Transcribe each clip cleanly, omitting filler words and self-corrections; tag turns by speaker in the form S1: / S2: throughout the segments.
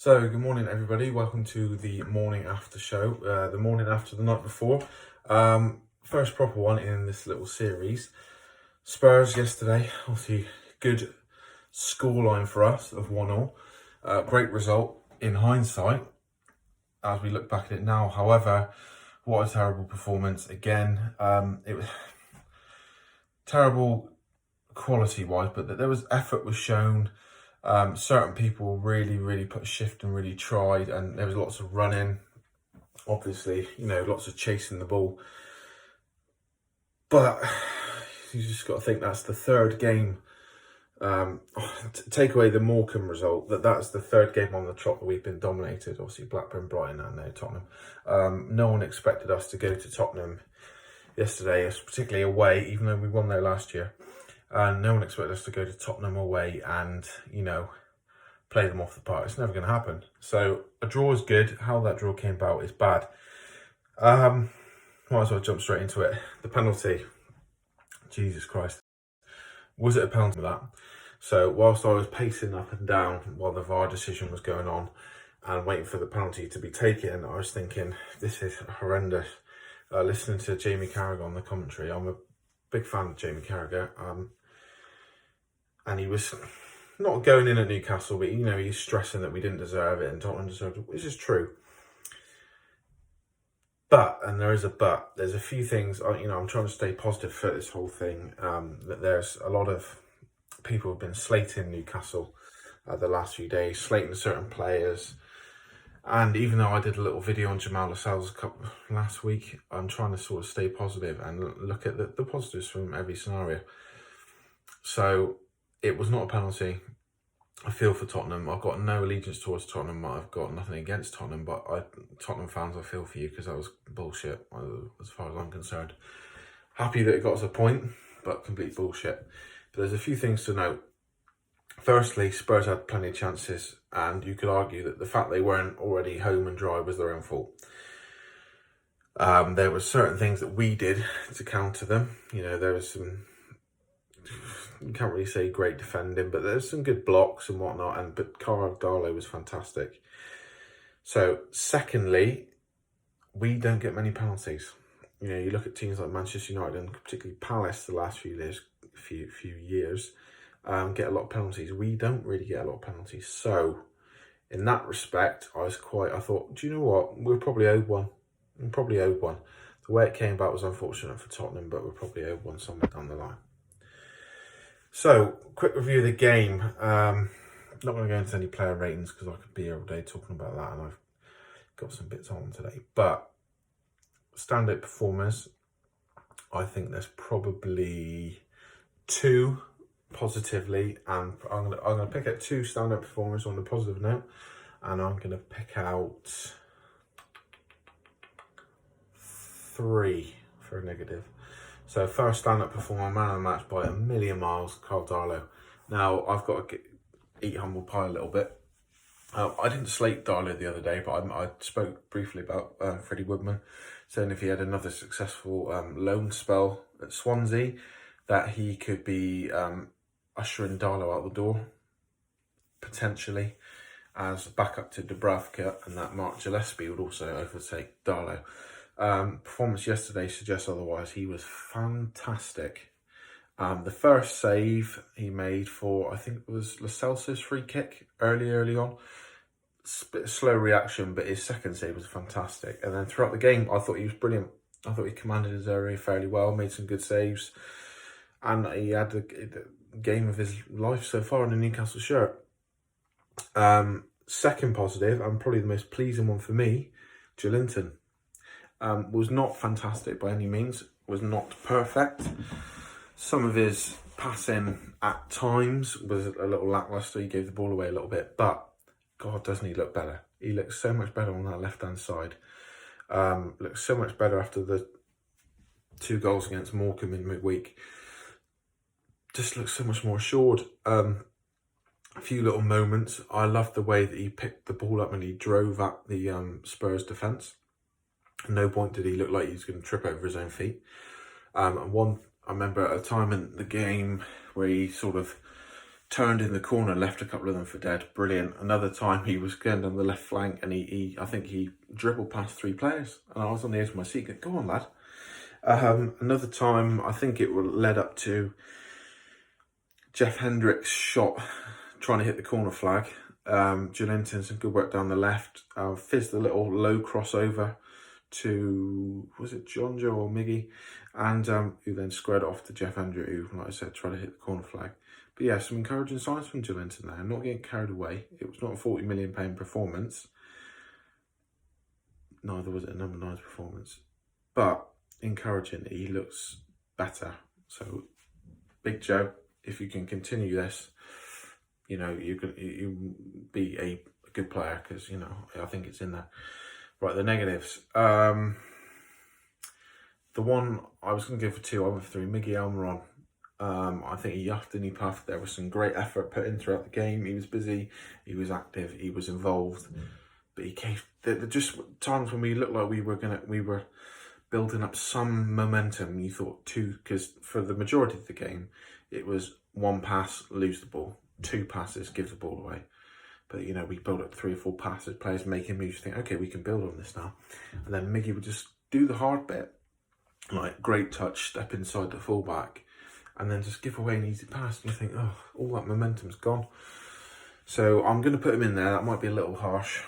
S1: So, good morning, everybody. Welcome to the morning after show, the morning after the night before. First proper one in this little series. Spurs yesterday, obviously, good scoreline for us of 1-0. Great result in hindsight as we look back at it now. However, what a terrible performance again. It was terrible quality wise, but there was effort was shown. Certain people really put a shift and really tried, and there was lots of running, obviously, lots of chasing the ball. But you just got to think that's the third game. Take away the Morecambe result, that's the third game on the trot that we've been dominated. Obviously, Blackburn, Brighton, and now Tottenham. No one expected us to go to Tottenham yesterday, particularly away, even though we won there last year. And no one expected us to go to Tottenham away and, play them off the park. It's never going to happen. So a draw is good. How that draw came about is bad. Might as well jump straight into it. The penalty. Jesus Christ. Was it a penalty for that? So whilst I was pacing up and down while the VAR decision was going on and waiting for the penalty to be taken, I was thinking, this is horrendous. Listening to Jamie Carragher on the commentary, I'm a big fan of Jamie Carragher. And he was not going in at Newcastle, but he's stressing that we didn't deserve it and Tottenham deserved it, which is true. But, and there is a but, there's a few things, I'm trying to stay positive for this whole thing, that there's a lot of people who've been slating Newcastle the last few days, slating certain players. And even though I did a little video on Jamal Lascelles last week, I'm trying to sort of stay positive and look at the positives from every scenario. So it was not a penalty. I feel for Tottenham. I've got no allegiance towards Tottenham. I've got nothing against Tottenham, but Tottenham fans, I feel for you because that was bullshit as far as I'm concerned. Happy that it got us a point, but complete bullshit. But there's a few things to note. Firstly, Spurs had plenty of chances, and you could argue that the fact they weren't already home and dry was their own fault. There were certain things that we did to counter them. There was some, you can't really say great defending, but there's some good blocks and whatnot. But Darlow was fantastic. So, secondly, we don't get many penalties. You look at teams like Manchester United and particularly Palace the last few years, get a lot of penalties. We don't really get a lot of penalties. So, in that respect, I thought, do you know what? We're probably owed one. The way it came about was unfortunate for Tottenham, but we're probably owed one somewhere down the line. So, quick review of the game. Not going to go into any player ratings because I could be here all day talking about that, and I've got some bits on today. But standout performers, I think there's probably two positively, and I'm going to pick out two standout performers on the positive note, and I'm going to pick out three for a negative. So first stand-up performer, man of the match by a million miles, Darlow. Now, I've got to eat humble pie a little bit. I didn't slate Darlow the other day, but I spoke briefly about Freddie Woodman, saying if he had another successful loan spell at Swansea, that he could be ushering Darlow out the door, potentially, as backup to Dubravka, and that Mark Gillespie would also overtake Darlow. Performance yesterday suggests otherwise. He was fantastic. The first save he made for, I think it was Lascelles' free kick early on. Bit of slow reaction, but his second save was fantastic. And then throughout the game, I thought he was brilliant. I thought he commanded his area fairly well, made some good saves, and he had the game of his life so far in the Newcastle shirt. Second positive, and probably the most pleasing one for me, Joelinton. Was not fantastic by any means, was not perfect. Some of his passing at times was a little lacklustre. He gave the ball away a little bit, but God, doesn't he look better? He looks so much better on that left-hand side. Looks so much better after the 2 goals against Morecambe in midweek. Just looks so much more assured. A few little moments. I loved the way that he picked the ball up and he drove at the Spurs defence. At no point did he look like he was going to trip over his own feet. I remember at a time in the game where he sort of turned in the corner, left a couple of them for dead. Brilliant. Another time he was going down the left flank and I think he dribbled past 3 players and I was on the edge of my seat going, go on, lad. Another time, I think it led up to Jeff Hendrick's shot trying to hit the corner flag. Joelinton, some good work down the left. Fizzed a little low crossover to, was it John Joe or Miggy? And who then squared it off to Jeff Hendrick, who, like I said, tried to hit the corner flag. But yeah, some encouraging signs from Joelinton there. Not getting carried away. It was not a £40 million performance. Neither was it a number 9's performance. But encouraging, he looks better. So, Big Joe, if you can continue this, you know, you be a good player, because, you know, I think it's in there. Right, the negatives. The one I was going to give for 2, I went for 3. Miggy Almiron. I think he yuffed and he puffed. There was some great effort put in throughout the game. He was busy, he was active, he was involved. But he gave, there just times when we looked like we were building up some momentum. You thought 2, because for the majority of the game, it was 1 pass, lose the ball, 2 passes, give the ball away. But, you know, we built up 3 or 4 passes, players making moves, think, okay, we can build on this now. And then Miggy would just do the hard bit, like great touch, step inside the fullback, and then just give away an easy pass. And you think, oh, all that momentum's gone. So I'm going to put him in there. That might be a little harsh,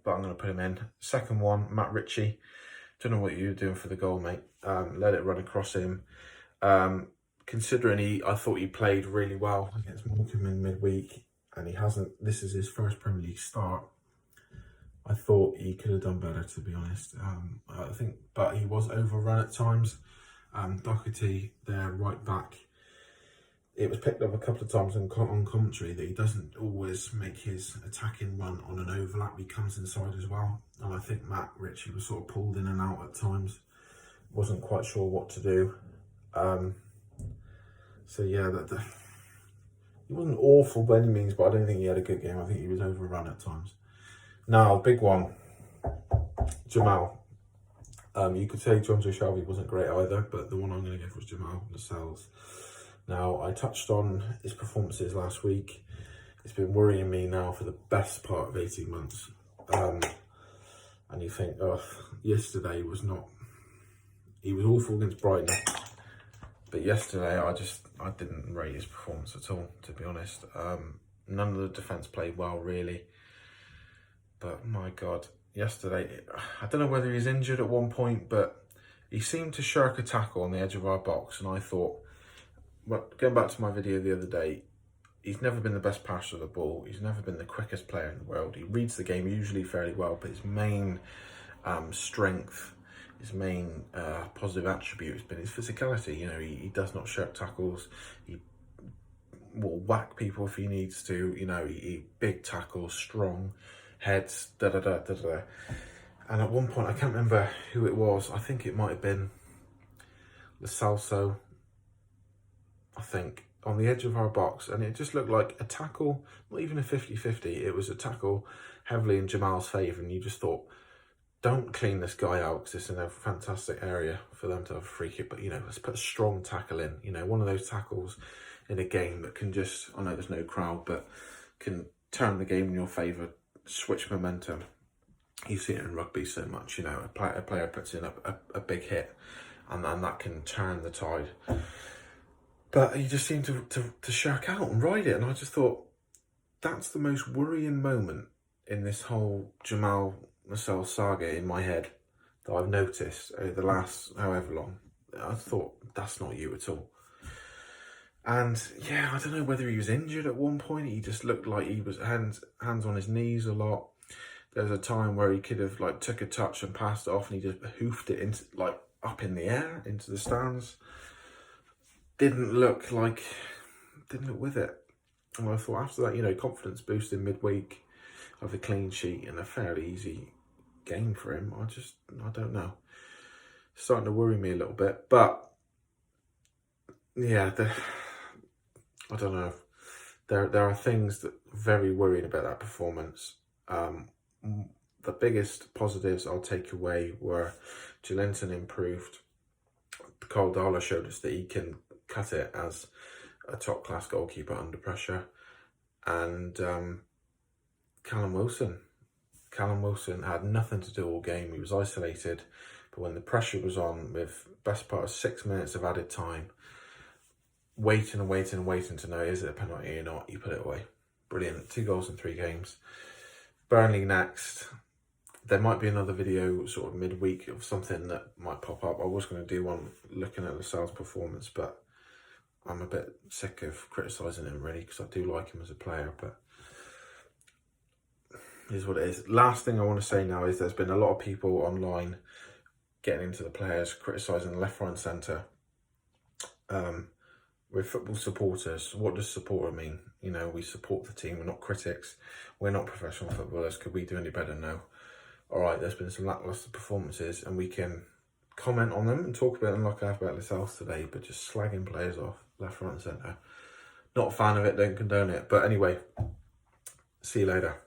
S1: but I'm going to put him in. Second one, Matt Ritchie. Don't know what you were doing for the goal, mate. Let it run across him. Considering I thought he played really well against Morecambe in midweek, and he hasn't. This is his first Premier League start. I thought he could have done better, to be honest. I think, but he was overrun at times. Doherty, their right back, it was picked up a couple of times on commentary that he doesn't always make his attacking run on an overlap. He comes inside as well. And I think Matt Ritchie was sort of pulled in and out at times. Wasn't quite sure what to do. So yeah, he wasn't awful by any means, but I don't think he had a good game. I think he was overrun at times. Now, big one, Jamal. You could say Jonjo Shelvey wasn't great either, but the one I'm going to give was Jamal Lascelles. Now, I touched on his performances last week. It's been worrying me now for the best part of 18 months. And you think, oh, yesterday was not... He was awful against Brighton. But yesterday, I didn't rate his performance at all, to be honest. None of the defence played well, really. But, my God, yesterday, I don't know whether he's injured at one point, but he seemed to shirk a tackle on the edge of our box. And I thought... Well, going back to my video the other day, he's never been the best passer of the ball. He's never been the quickest player in the world. He reads the game usually fairly well, but his main strength, his main positive attribute has been his physicality. You know, he does not shirk tackles. He will whack people if he needs to. You know, he big tackles, strong heads, da-da-da, And at one point, I can't remember who it was. I think it might have been the Salso, I think, on the edge of our box, and it just looked like a tackle, not even a 50-50, it was a tackle heavily in Jamal's favour, and you just thought, don't clean this guy out, because it's in a fantastic area for them to have a free kick, but, you know, let's put a strong tackle in, you know, one of those tackles in a game that can just, I know there's no crowd, but can turn the game in your favour, switch momentum. You see it in rugby so much, you know, a player puts in a big hit, and that can turn the tide. But he just seemed to shirk out and ride it. And I just thought, that's the most worrying moment in this whole Jamal Lascelles saga in my head that I've noticed over the last however long. I thought, that's not you at all. And yeah, I don't know whether he was injured at one point. He just looked like he was hands on his knees a lot. There was a time where he could have like took a touch and passed it off, and he just hoofed it into like up in the air into the stands. Didn't look with it. And I thought after that, you know, confidence boost in midweek of a clean sheet and a fairly easy game for him. I don't know. It's starting to worry me a little bit. But yeah, I don't know. There are things that are very worrying about that performance. The biggest positives I'll take away were Joelinton improved. Carl Darla showed us that he can cut it as a top-class goalkeeper under pressure. And Callum Wilson had nothing to do all game. He was isolated, but when the pressure was on, with best part of 6 minutes of added time, waiting to know, is it a penalty or not, you put it away. Brilliant. 2 goals in 3 games. Burnley next. There might be another video sort of midweek of something that might pop up. I was going to do one looking at Lascelles' performance, but I'm a bit sick of criticising him really, because I do like him as a player, but here's what it is. Last thing I want to say now is there's been a lot of people online getting into the players, criticising left, right and centre. We're football supporters. What does supporter mean? You know, we support the team. We're not critics. We're not professional footballers. Could we do any better? No. All right, there's been some lacklustre performances, and we can comment on them and talk about them like I have about Lascelles today, but just slagging players off left, right and centre. Not a fan of it, don't condone it. But anyway, see you later.